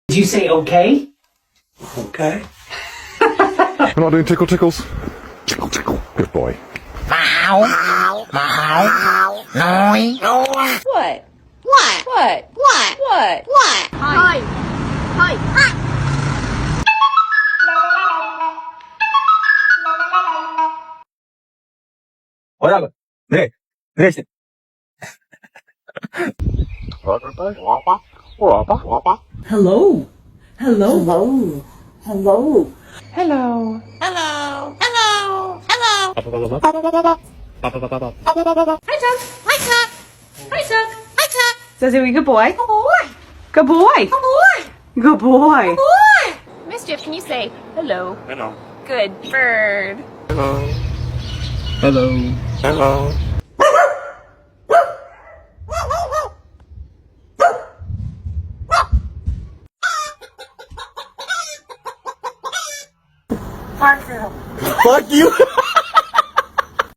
Did you say okay? Okay. We're not doing tickle tickles. Tickle tickle. Good boy. Meow. Meow. Noi. What? What? What? What? What? What? Hi. Hi. Hi. 뭐라고? 네. 네. Hello. Hello. Hello. Hello. Hello. Hello. Hello. Hello. Hi, Chuck. Hi, Chuck. Hi, Chuck. Hi, Chuck. Susie, good boy. Good boy. Good boy. Good boy. Good boy. Boy. Mischief, can you say hello? Hello. Good bird. Hello. Hello. Hello. Fuck you.